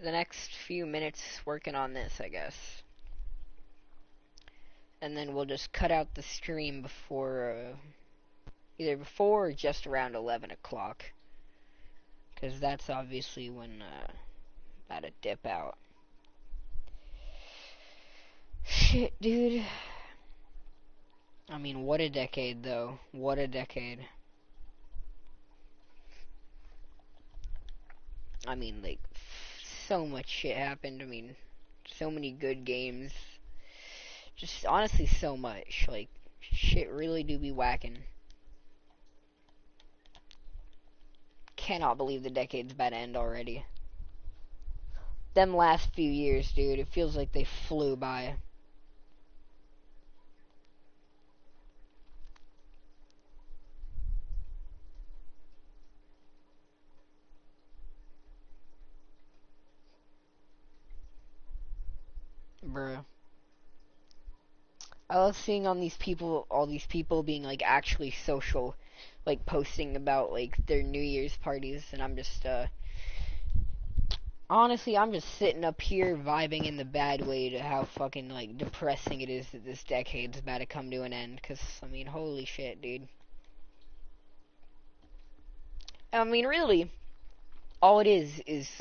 the next few minutes working on this, I guess. And then we'll just cut out the stream before, either before or just around 11 o'clock. Because that's obviously when, about to dip out. Shit, dude. I mean, what a decade, though. What a decade. I mean, like, so much shit happened. I mean, so many good games. Just, honestly, so much. Like, shit really do be whacking. Cannot believe the decade's about to end already. Them last few years, dude, it feels like they flew by. Bruh. I love seeing on these people, all these people being, like, actually social, like, posting about, like, their New Year's parties, and I'm just, honestly, I'm just sitting up here vibing in the bad way to how fucking, like, depressing it is that this decade's about to come to an end, because, I mean, holy shit, dude. I mean, really, all it is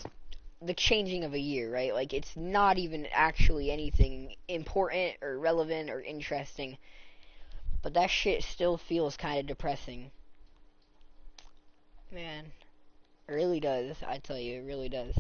the changing of a year, right? Like, it's not even actually anything important or relevant or interesting, but that shit still feels kind of depressing. Man, it really does, I tell you, it really does.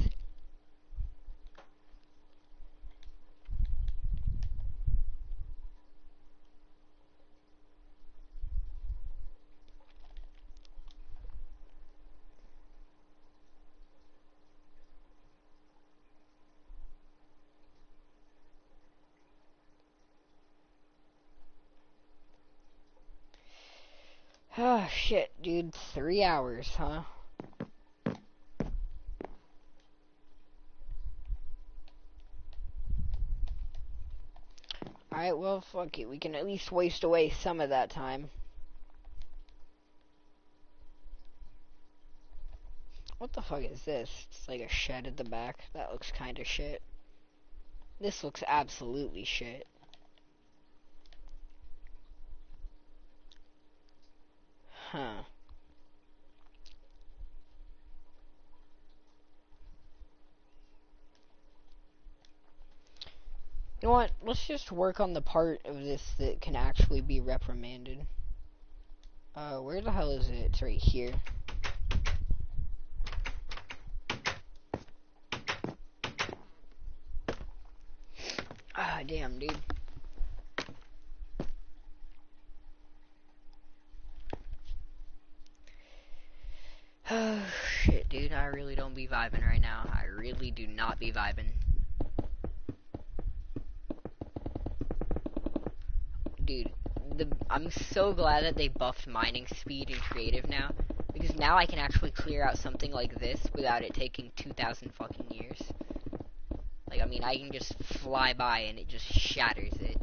Oh, shit, dude, 3 hours, huh? Alright, well, fuck it, we can at least waste away some of that time. What the fuck is this? It's like a shed at the back. That looks kinda shit. This looks absolutely shit. Huh. You know what? Let's just work on the part of this that can actually be reprimanded. Where the hell is it? It's right here. Ah, damn, dude. Oh, shit, dude. I really don't be vibing right now. I really do not be vibing. Dude, I'm so glad that they buffed mining speed in creative now, because now I can actually clear out something like this without it taking 2,000 fucking years. Like, I mean, I can just fly by and it just shatters it,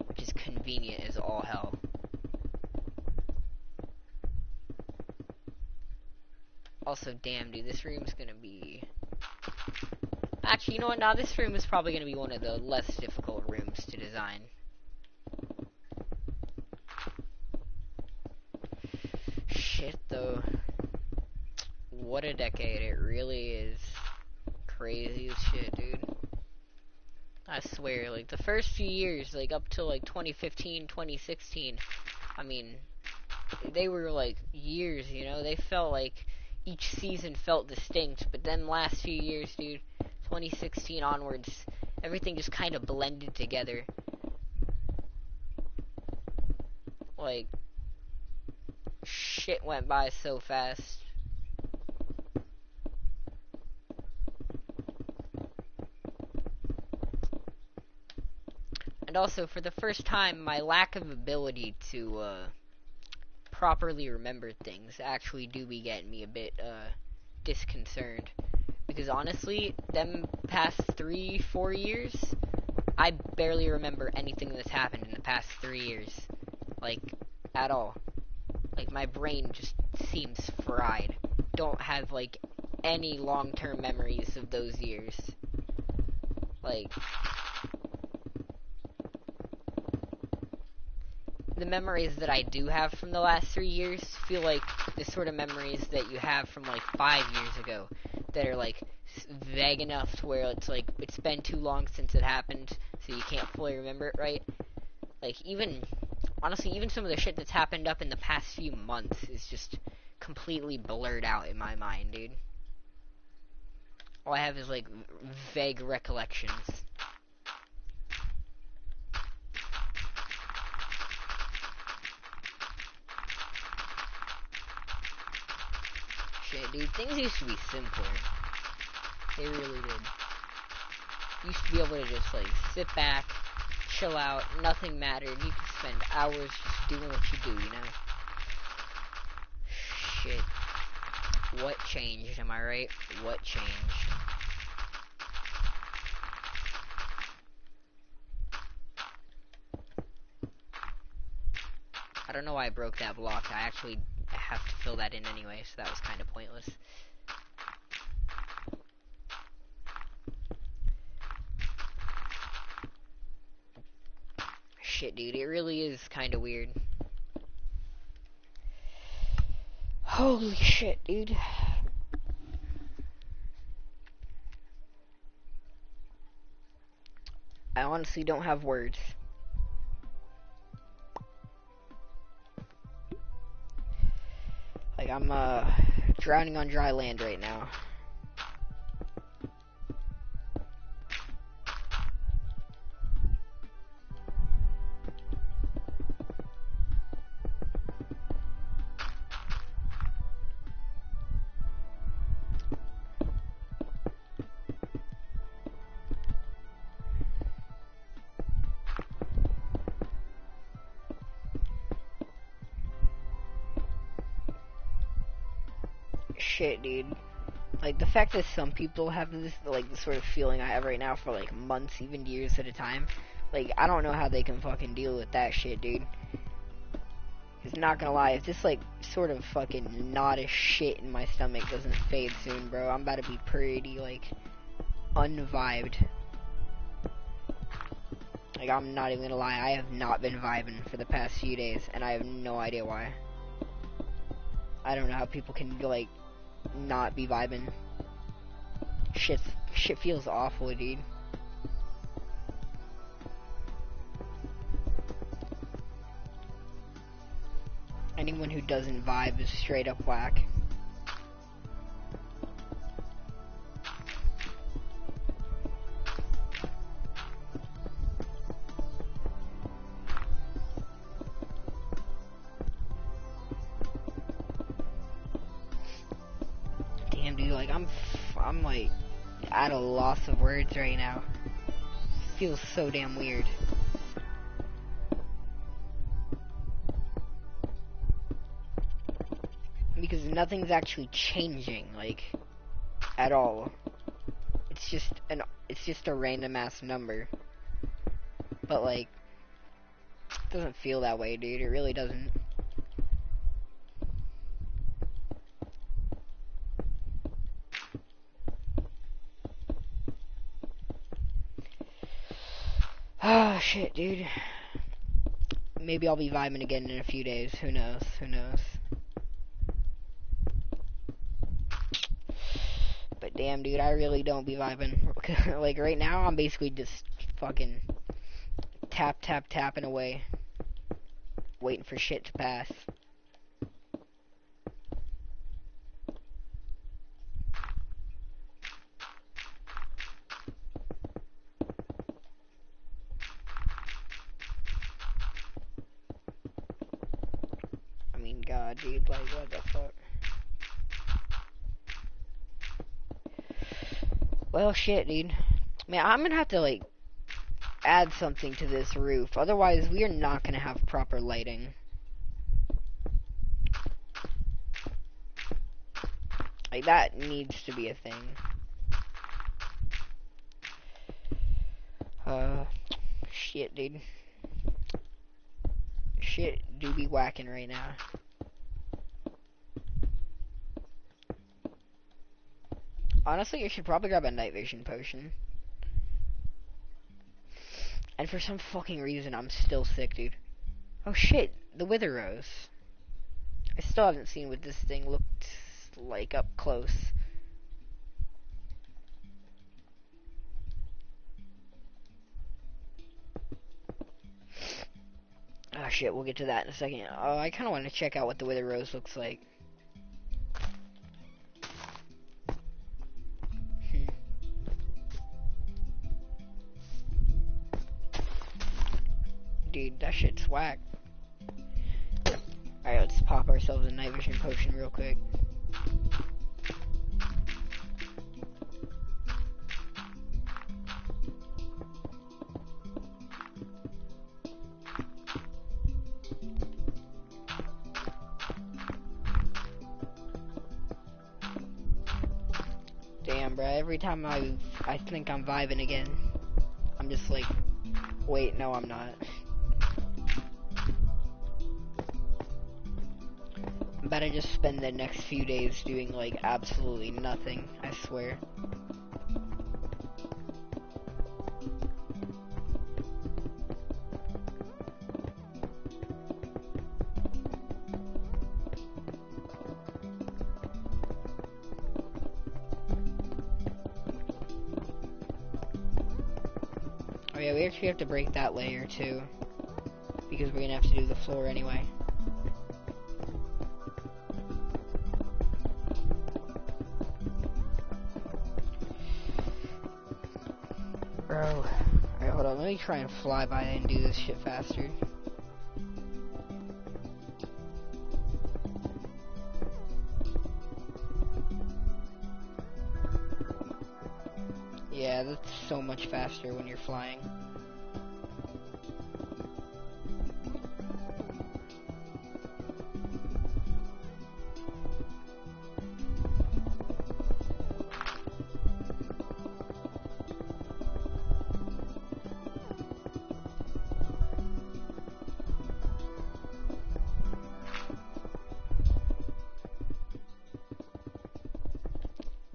which is convenient as all hell. Also, damn, dude, this room's gonna be... Actually, you know what? Now this room is probably gonna be one of the less difficult rooms to design. Shit, though. What a decade. It really is crazy as shit, dude. I swear, like, the first few years, like, up till, like, 2015, 2016, I mean, they were, like, years, you know? They felt like each season felt distinct, but then last few years, dude, 2016 onwards, everything just kind of blended together. Like, shit went by so fast. And also, for the first time, my lack of ability to, properly remember things actually do be getting me a bit, disconcerted. Because honestly, them past 3-4 years, I barely remember anything that's happened in the past 3 years. Like, at all. Like, my brain just seems fried. Don't have, like, any long-term memories of those years. Like, the memories that I do have from the last 3 years feel like the sort of memories that you have from like 5 years ago, that are like vague enough to where it's like it's been too long since it happened, so you can't fully remember it right. Like, honestly, even some of the shit that's happened up in the past few months is just completely blurred out in my mind, dude. All I have is like vague recollections. Shit, dude, things used to be simpler. They really did. You used to be able to just like sit back, chill out, nothing mattered. You could spend hours just doing what you do, you know? Shit. What changed, am I right? What changed? I don't know why I broke that block. I actually have to fill that in anyway, so that was kind of pointless. Shit, dude, it really is kind of weird. Holy shit, dude. I honestly don't have words. Like, I'm, drowning on dry land right now. Shit, dude. Like, the fact that some people have this, like, the sort of feeling I have right now for, like, months, even years at a time. Like, I don't know how they can fucking deal with that shit, dude. Cause not gonna lie, if this, like, sort of fucking knot of shit in my stomach doesn't fade soon, bro, I'm about to be pretty, like, unvibed. Like, I'm not even gonna lie, I have not been vibing for the past few days, and I have no idea why. I don't know how people can, like, not be vibing. Shit feels awful, dude. Anyone who doesn't vibe is straight up whack. Damn, dude, like, I'm like, at a loss of words right now. Feels so damn weird. Because nothing's actually changing, like, at all. It's just a random ass number. But, like, it doesn't feel that way, dude. It really doesn't. Ah, shit, dude. Maybe I'll be vibing again in a few days. Who knows? Who knows? But damn, dude, I really don't be vibing. Like, right now, I'm basically just fucking tapping away. Waiting for shit to pass. I mean, God, dude, like, what the fuck? Well, shit, dude. Man, I'm gonna have to, like, add something to this roof. Otherwise, we are not gonna have proper lighting. Like, that needs to be a thing. Shit, dude. Shit do be whacking right now. Honestly, you should probably grab a night vision potion. And for some fucking reason, I'm still sick, dude. Oh shit, the Wither Rose. I still haven't seen what this thing looked like up close. Oh shit, we'll get to that in a second. Oh, I kind of want to check out what the Wither Rose looks like. Dude, that shit's whack. Alright, let's pop ourselves a night vision potion real quick. Damn, bruh, every time I think I'm vibing again, I'm just like, wait, no I'm not. I'm about to just spend the next few days doing, like, absolutely nothing, I swear. Oh yeah, we actually have to break that layer too, because we're gonna have to do the floor anyway. Bro, alright, hold on, let me try and fly by and do this shit faster. Yeah, that's so much faster when you're flying.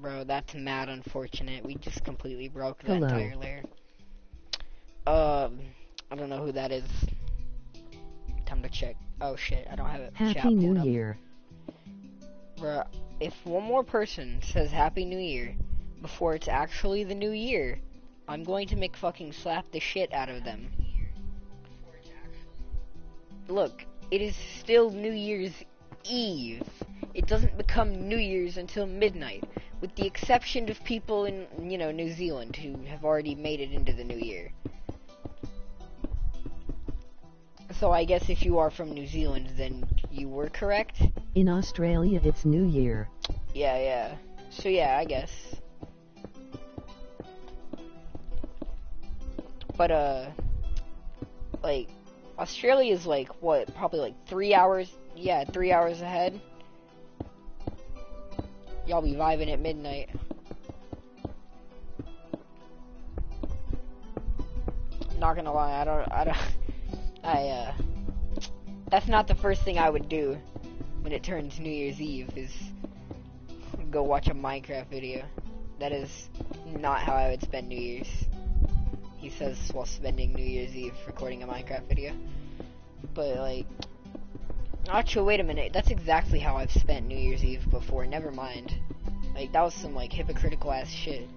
Bro, that's mad unfortunate. We just completely broke that entire layer. I don't know who that is. Time to check. Oh shit, I don't have it. Happy New Year. Bro, if one more person says Happy New Year before it's actually the new year, I'm going to make fucking slap the shit out of them. Look, it is still New Year's Eve. It doesn't become New Year's until midnight, with the exception of people in, you know, New Zealand who have already made it into the new year. So I guess if you are from New Zealand, then you were correct? In Australia, it's New Year. Yeah. So yeah, I guess. But, like, Australia's like, what, probably like 3 hours? Yeah, 3 hours ahead. Y'all be vibing at midnight. Not gonna lie, that's not the first thing I would do when it turns New Year's Eve, is go watch a Minecraft video. That is not how I would spend New Year's. He says while spending New Year's Eve recording a Minecraft video. But, like, actually, wait a minute, that's exactly how I've spent New Year's Eve before, never mind. Like, that was some, like, hypocritical ass shit.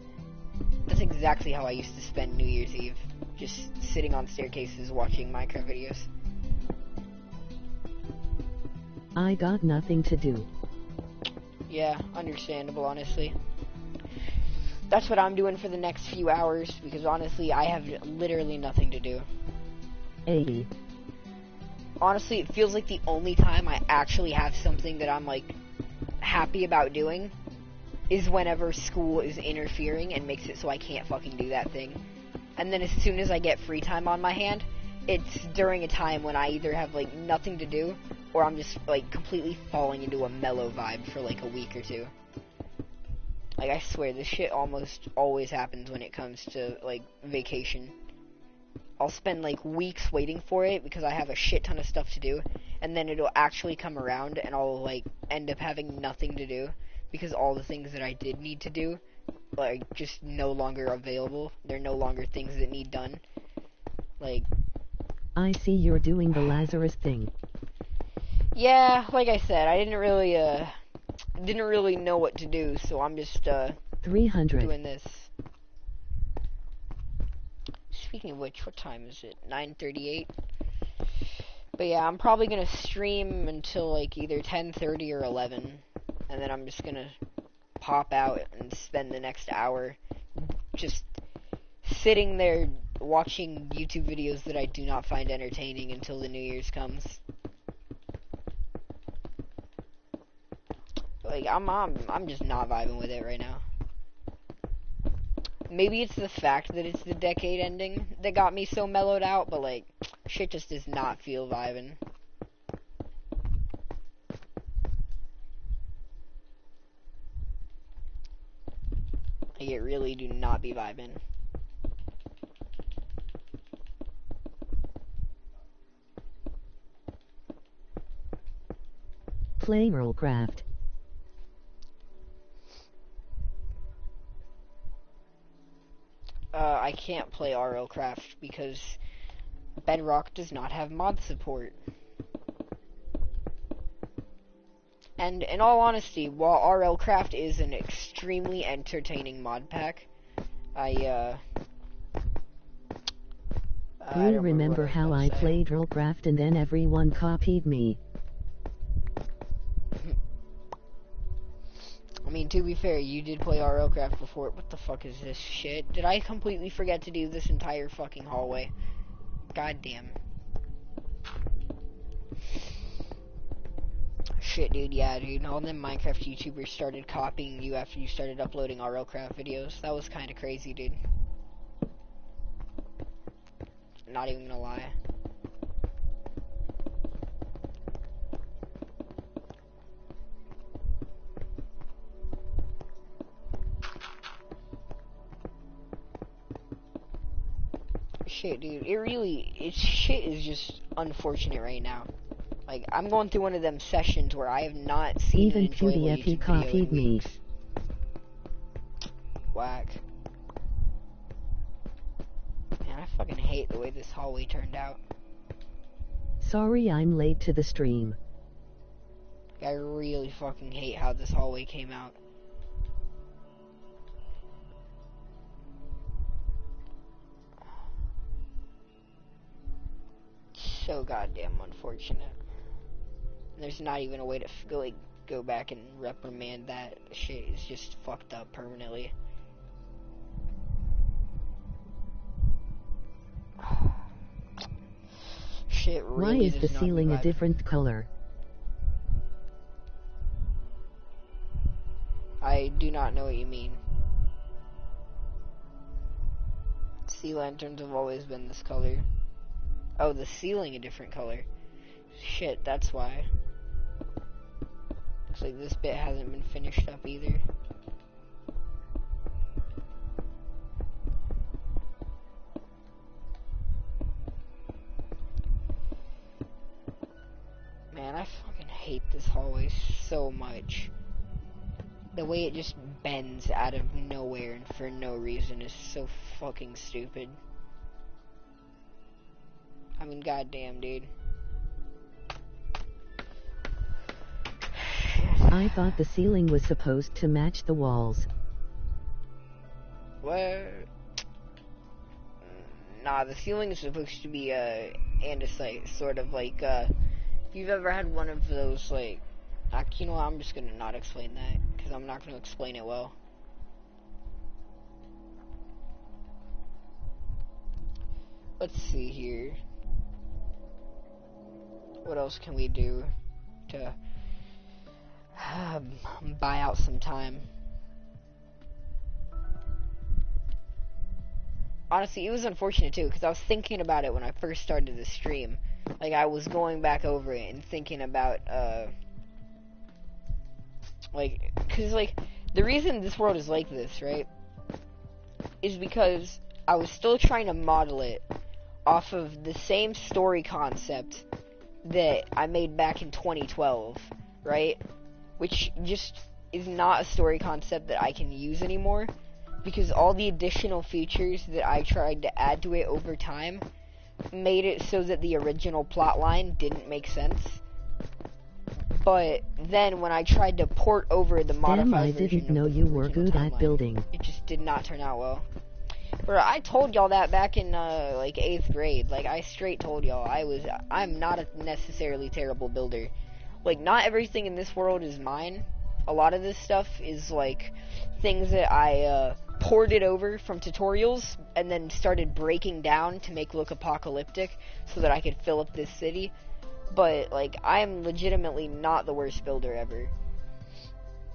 That's exactly how I used to spend New Year's Eve. Just sitting on staircases watching Minecraft videos. I got nothing to do. Yeah, understandable, honestly. That's what I'm doing for the next few hours, because honestly, I have literally nothing to do. Hey. Honestly, it feels like the only time I actually have something that I'm, like, happy about doing is whenever school is interfering and makes it so I can't fucking do that thing. And then as soon as I get free time on my hand, it's during a time when I either have, like, nothing to do, or I'm just, like, completely falling into a mellow vibe for, like, a week or two. Like, I swear, this shit almost always happens when it comes to, like, vacation. I'll spend, like, weeks waiting for it because I have a shit ton of stuff to do, and then it'll actually come around, and I'll, like, end up having nothing to do because all the things that I did need to do like, just no longer available. They're no longer things that need done. Like, I see you're doing the Lazarus thing. yeah, like I said, I didn't really know what to do, so I'm just 300. doing this. Speaking of which, what time is it? 9:38. But yeah, I'm probably gonna stream until like either 10:30 or 11, and then I'm just gonna pop out and spend the next hour just sitting there watching YouTube videos that I do not find entertaining until the New Year's comes. Like, I'm just not vibing with it right now. Maybe it's the fact that it's the decade ending that got me so mellowed out, but like, shit just does not feel vibing. Like, it really do not be vibing. Play Rollcraft. I can't play RLCraft because Bedrock does not have mod support. And in all honesty, while RLCraft is an extremely entertaining mod pack, I You don't remember what how was I gonna say. played Rollcraft and then everyone copied me? I mean, to be fair, you did play RLCraft before. What the fuck is this shit? Did I completely forget to do this entire fucking hallway? Goddamn. Shit, dude, yeah, dude. All them Minecraft YouTubers started copying you after you started uploading RLCraft videos. That was kind of crazy, dude. Not even gonna lie. Shit, dude. Shit is just unfortunate right now. Like, I'm going through one of them sessions where I have not seen Even an enjoyable PDFE YouTube video in copied me. weeks. Whack. Man, I fucking hate the way this hallway turned out. Sorry I'm late to the stream. I really fucking hate how this hallway came out. So goddamn unfortunate. There's not even a way to go back and reprimand that. Shit is just fucked up permanently. Shit really Why is does the not be ceiling a vibing. different color? I do not know what you mean. Sea lanterns have always been this color. Oh, the ceiling a different color. Shit, that's why. Looks like this bit hasn't been finished up either. Man, I fucking hate this hallway so much. The way it just bends out of nowhere and for no reason is so fucking stupid. I mean, goddamn, dude. I thought the ceiling was supposed to match the walls. What? Nah, the ceiling is supposed to be andesite, sort of like if you've ever had one of those like, you know what, I'm just gonna not explain that because I'm not gonna explain it well. Let's see here. What else can we do to buy out some time? Honestly, it was unfortunate too, because I was thinking about it when I first started the stream. Like, I was going back over it and thinking about, because, the reason this world is like this, right, is because I was still trying to model it off of the same story concept that I made back in 2012, right, which just is not a story concept that I can use anymore. because all the additional features that I tried to add to it over time made it so that the original plotline didn't make sense. But then when I tried to port over the modified Damn, I version didn't know of the you were original good at timeline, building. it just did not turn out well. Bro, I told y'all that back in like 8th grade. Like, I straight told y'all I'm not a necessarily terrible builder. Like, not everything in this world is mine. A lot of this stuff is like things that I ported over from tutorials and then started breaking down to make look apocalyptic so that I could fill up this city. But like, I'm legitimately not the worst builder ever.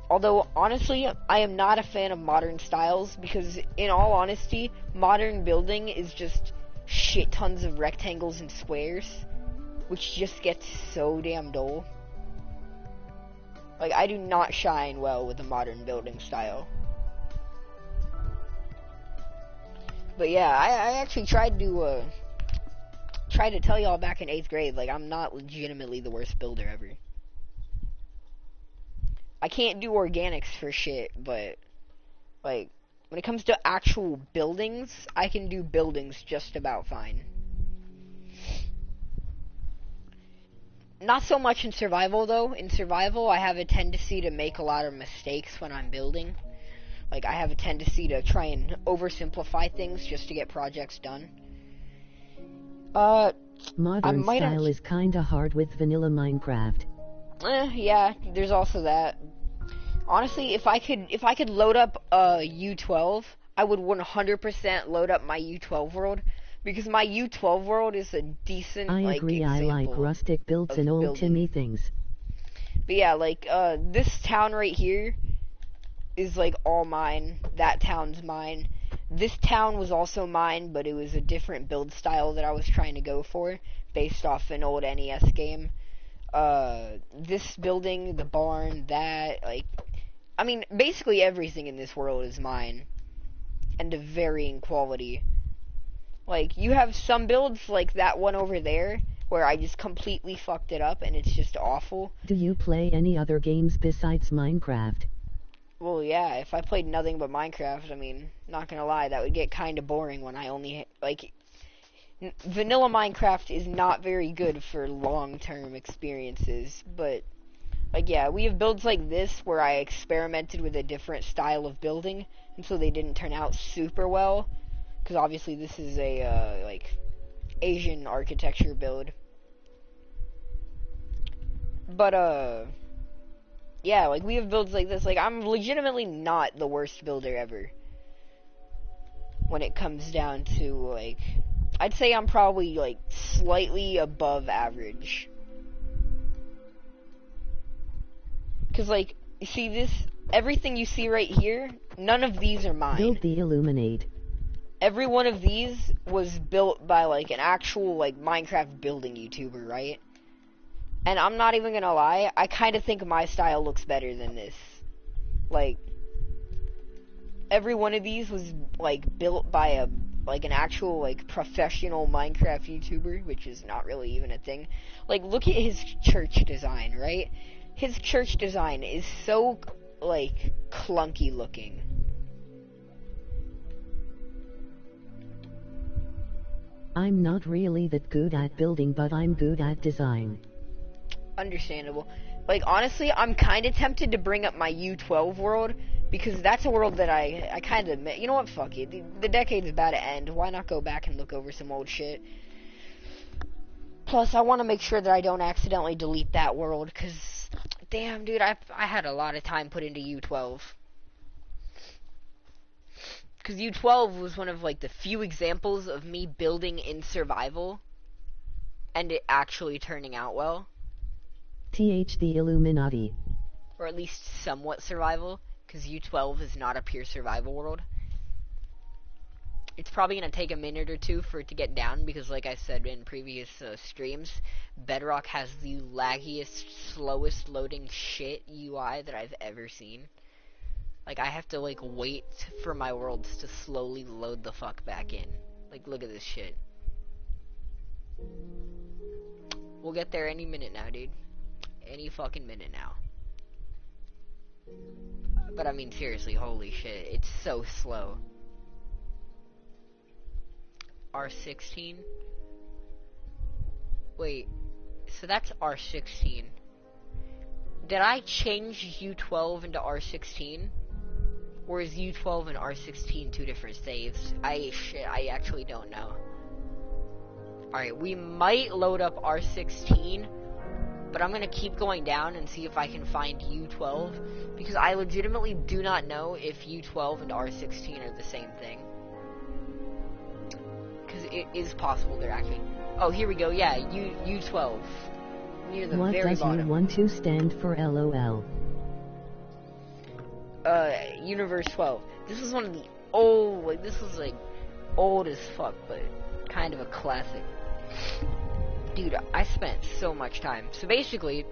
Although, honestly, I am not a fan of modern styles, because, in all honesty, modern building is just shit tons of rectangles and squares, which just gets so damn dull. Like, I do not shine well with a modern building style. But yeah, I actually tried to tell y'all back in 8th grade, like, I'm not legitimately the worst builder ever. I can't do organics for shit, but, like, when it comes to actual buildings, I can do buildings just about fine. Not so much in survival, though. In survival, I have a tendency to make a lot of mistakes when I'm building. Like, I have a tendency to try and oversimplify things just to get projects done. Modern style is kinda hard with vanilla Minecraft. Yeah, there's also that. Honestly, if I could load up U12, I would 100% load up my U12 world, because my U12 world is a decent, I agree, I like rustic builds and old Timmy things. But yeah, like, this town right here is, like, all mine. That town's mine. This town was also mine, but it was a different build style that I was trying to go for, based off an old NES game. This building, the barn, that, like, I mean, basically everything in this world is mine, and of varying quality. Like, you have some builds, like that one over there, where I just completely fucked it up, and it's just awful. Do you play any other games besides Minecraft? Well, yeah, if I played nothing but Minecraft, I mean, not gonna lie, that would get kinda boring when I only, like, vanilla Minecraft is not very good for long-term experiences, but, like, yeah, we have builds like this where I experimented with a different style of building, and so they didn't turn out super well, because obviously this is a, like, Asian architecture build. But, yeah, like, we have builds like this. Like, I'm legitimately not the worst builder ever. When it comes down to, like, I'd say I'm probably, like, slightly above average. Because, like, you see this, everything you see right here, none of these are mine. Build the Illuminate. Every one of these was built by, like, an actual, like, Minecraft building YouTuber, right? And I'm not even gonna lie, I kind of think my style looks better than this. Like, every one of these was, like, built by an actual, like, professional Minecraft YouTuber, which is not really even a thing. Like, look at his church design, right? His church design is so, like, clunky looking. I'm not really that good at building, but I'm good at design. Understandable. Like, honestly, I'm kind of tempted to bring up my U12 world, because that's a world that I kind of, you know what, fuck it. The decade's about to end. Why not go back and look over some old shit? Plus, I want to make sure that I don't accidentally delete that world, because, damn, dude, I had a lot of time put into U12. Because U12 was one of, like, the few examples of me building in survival, and it actually turning out well. The Illuminati. Or at least somewhat survival, because U12 is not a pure survival world. It's probably going to take a minute or two for it to get down, because like I said in previous streams, Bedrock has the laggiest, slowest loading shit UI that I've ever seen. Like, I have to, like, wait for my worlds to slowly load the fuck back in. Like, look at this shit. We'll get there any minute now, dude. Any fucking minute now. But I mean, seriously, holy shit, it's so slow. R16? Wait, so that's R16. Did I change U12 into R16? Or is U12 and R16 two different saves? I actually don't know. Alright, we might load up R16, but I'm gonna keep going down and see if I can find U12, because I legitimately do not know if U12 and R16 are the same thing. Because it is possible they're actually... Oh, here we go, yeah, U12. Near the what very does bottom. U12 stand for, LOL? Universe 12. This was one of the old, like, this was, like, old as fuck, but kind of a classic. Dude, I spent so much time. So basically,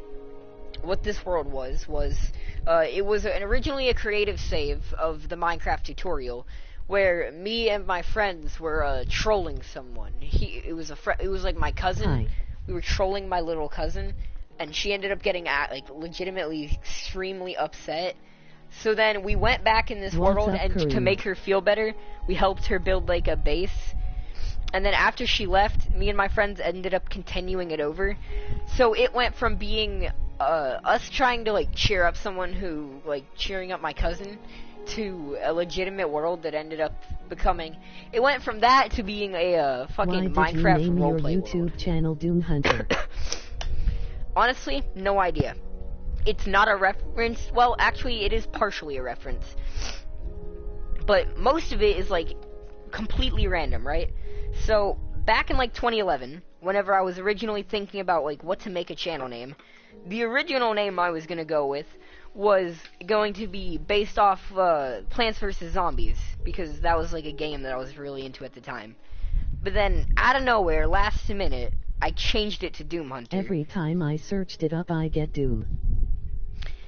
what this world was, it was originally a creative save of the Minecraft tutorial, where me and my friends were, trolling someone. It was like my cousin. Hi. We were trolling my little cousin, and she ended up getting, like, legitimately extremely upset. So then we went back in this world, and Kareem? to make her feel better, we helped her build, like, a base. And then after she left, me and my friends ended up continuing it over. So it went from being us trying to, like, cheer up someone who, like, cheering up my cousin, to a legitimate world that ended up becoming... It went from that to being a fucking Minecraft roleplay world. Why did you name your YouTube channel DoomHunter? Honestly, no idea. It's not a reference. Well, actually, it is partially a reference. But most of it is, like, completely random, right? So, back in, like, 2011, whenever I was originally thinking about, like, what to make a channel name, the original name I was gonna go with was going to be based off Plants vs. Zombies, because that was, like, a game that I was really into at the time. But then, out of nowhere, last minute, I changed it to DoomHunter. Every time I searched it up, I get Doom.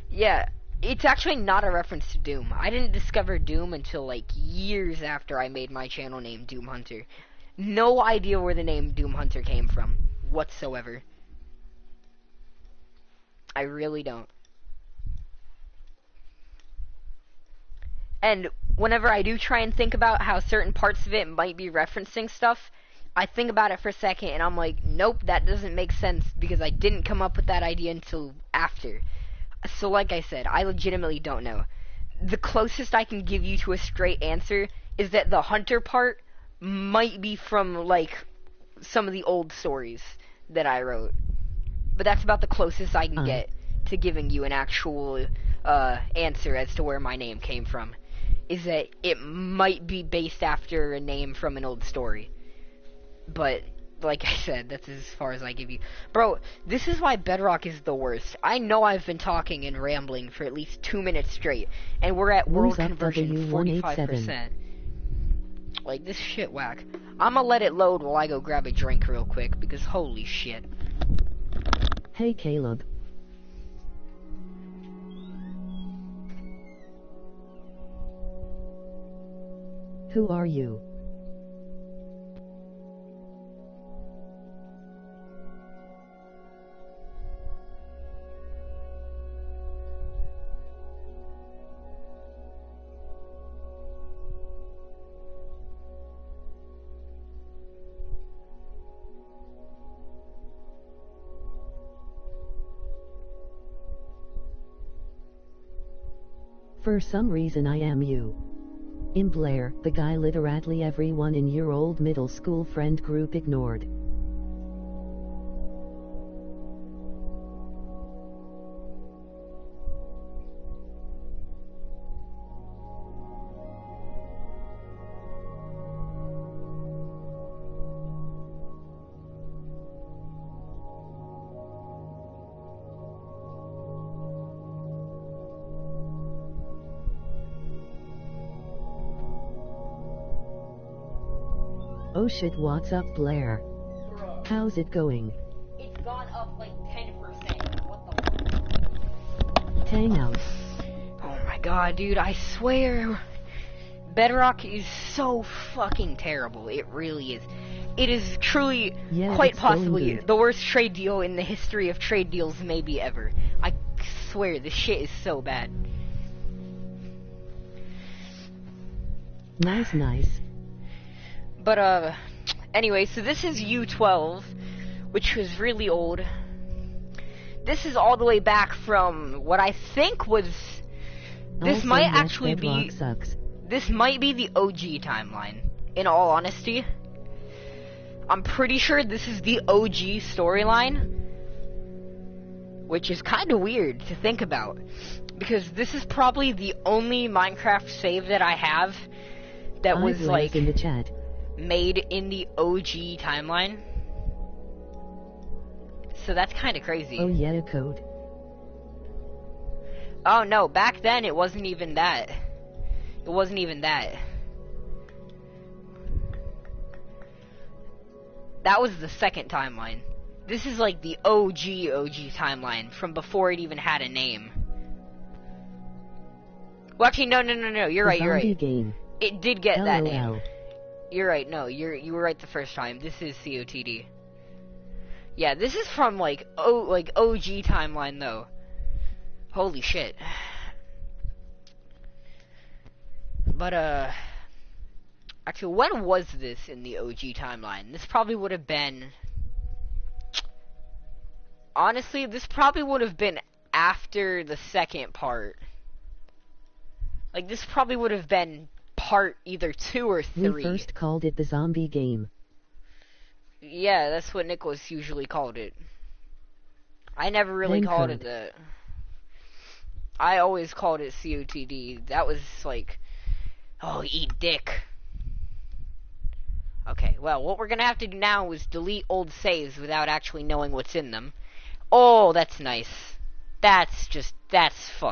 Yeah, it's actually not a reference to Doom. I didn't discover Doom until, like, years after I made my channel name DoomHunter. No idea where the name DoomHunter came from, whatsoever. I really don't. And whenever I do try and think about how certain parts of it might be referencing stuff, I think about it for a second and I'm like, nope, that doesn't make sense because I didn't come up with that idea until after. So like I said, I legitimately don't know. The closest I can give you to a straight answer is that the hunter part might be from, like, some of the old stories that I wrote. But that's about the closest I can get to giving you an actual answer as to where my name came from. Is that it might be based after a name from an old story. But, like I said, that's as far as I give you. Bro, this is why Bedrock is the worst. I know I've been talking and rambling for at least 2 minutes straight, and we're at world conversion 45%. Like, this shit whack. I'ma let it load while I go grab a drink real quick, because holy shit. Hey Caleb. Who are you? For some reason I am you. In Blair, the guy literally everyone in your old middle school friend group ignored. Oh shit, what's up Blair? Bro, How's it going? it's gone up like 10%. What the fuck? Hang out. Oh my god, dude, I swear. Bedrock is so fucking terrible. It really is. It is truly, quite it's going possibly, good. the worst trade deal in the history of trade deals maybe ever. I swear, this shit is so bad. Nice. But, anyway, so this is U12, which was really old. This is all the way back from what I think was... This Also, might yes, actually Bedrock be... sucks. This might be the OG timeline, in all honesty. I'm pretty sure this is the OG storyline, which is kind of weird to think about, because this is probably the only Minecraft save that I have that was, like, in the chat. made in the OG timeline. So that's kind of crazy. Oh yeah, code. Oh no, back then it wasn't even that. It wasn't even that. That was the second timeline. This is like the OG timeline from before it even had a name. Well, actually, no. You're right. Game. It did get that LOL. name. You're right. No, you were right the first time. This is COTD. Yeah, this is from like OG timeline though. Holy shit. But actually, when was this in the OG timeline? This probably would have been... Honestly, this probably would have been after the second part. Like, this probably would have been part either 2 or 3. We first called it the zombie game. Yeah, that's what Nicholas usually called it. I never really called it that. I always called it COTD. That was like... Oh, eat dick. Okay, well, what we're gonna have to do now is delete old saves without actually knowing what's in them. Oh, that's nice. That's fucking